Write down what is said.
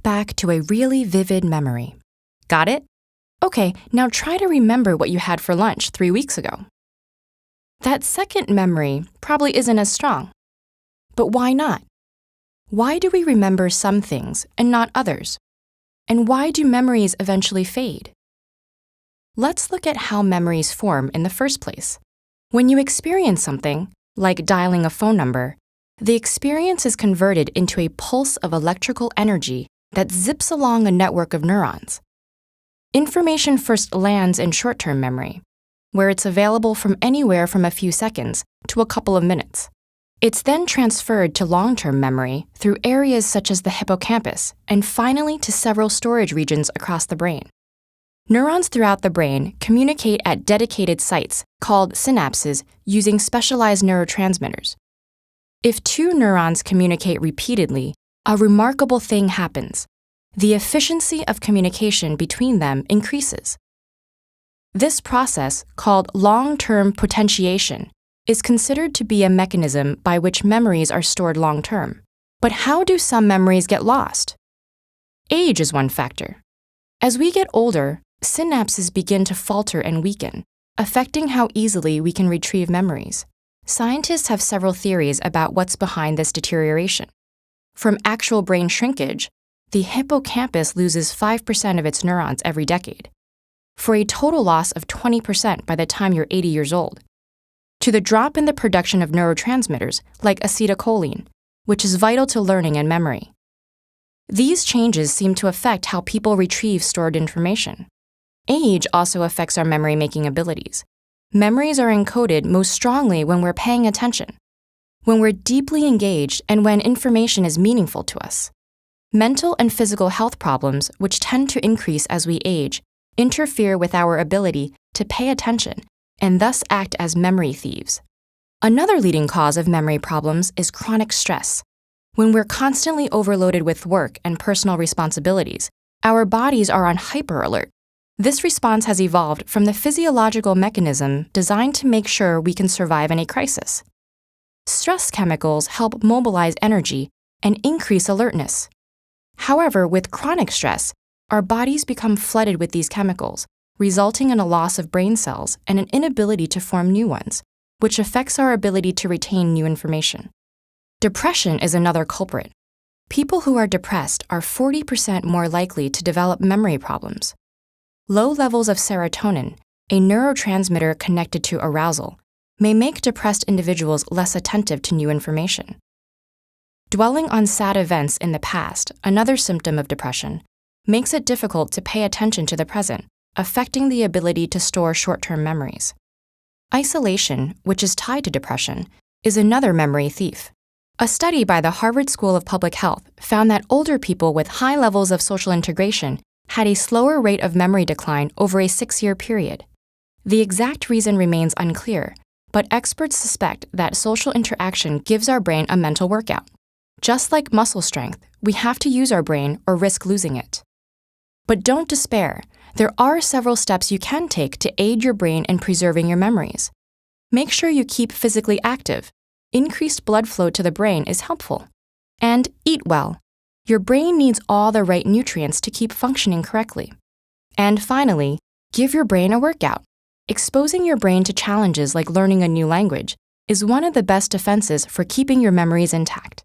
back to a really vivid memory. Got it? Okay, now try to remember what you had for lunch 3 weeks ago. That second memory probably isn't as strong. But why not? Why do we remember some things and not others? And why do memories eventually fade? Let's look at how memories form in the first place. When you experience something, like dialing a phone number, the experience is converted into a pulse of electrical energy that zips along a network of neurons. Information first lands in short-term memory, where it's available from anywhere from a few seconds to a couple of minutes. It's then transferred to long-term memory through areas such as the hippocampus and finally to several storage regions across the brain. Neurons throughout the brain communicate at dedicated sites called synapses using specialized neurotransmitters. If two neurons communicate repeatedly, a remarkable thing happens. The efficiency of communication between them increases. This process, called long-term potentiation, is considered to be a mechanism by which memories are stored long-term. But how do some memories get lost? Age is one factor. As we get older, synapses begin to falter and weaken, affecting how easily we can retrieve memories. Scientists have several theories about what's behind this deterioration. From actual brain shrinkage, the hippocampus loses 5% of its neurons every decade, for a total loss of 20% by the time you're 80 years old, to the drop in the production of neurotransmitters like acetylcholine, which is vital to learning and memory. These changes seem to affect how people retrieve stored information. Age also affects our memory-making abilities. Memories are encoded most strongly when we're paying attention, when we're deeply engaged, and when information is meaningful to us. Mental and physical health problems, which tend to increase as we age, interfere with our ability to pay attention and thus act as memory thieves. Another leading cause of memory problems is chronic stress. When we're constantly overloaded with work and personal responsibilities, our bodies are on hyper alert. This response has evolved from the physiological mechanism designed to make sure we can survive in a crisis. Stress chemicals help mobilize energy and increase alertness. However, with chronic stress, our bodies become flooded with these chemicals, resulting in a loss of brain cells and an inability to form new ones, which affects our ability to retain new information. Depression is another culprit. People who are depressed are 40% more likely to develop memory problems. Low levels of serotonin, a neurotransmitter connected to arousal, may make depressed individuals less attentive to new information. Dwelling on sad events in the past, another symptom of depression, makes it difficult to pay attention to the present, affecting the ability to store short-term memories. Isolation, which is tied to depression, is another memory thief. A study by the Harvard School of Public Health found that older people with high levels of social integration had a slower rate of memory decline over a 6-year period. The exact reason remains unclear, but experts suspect that social interaction gives our brain a mental workout. Just like muscle strength, we have to use our brain or risk losing it. But don't despair. There are several steps you can take to aid your brain in preserving your memories. Make sure you keep physically active. Increased blood flow to the brain is helpful. And eat well. Your brain needs all the right nutrients to keep functioning correctly. And finally, give your brain a workout. Exposing your brain to challenges like learning a new language is one of the best defenses for keeping your memories intact.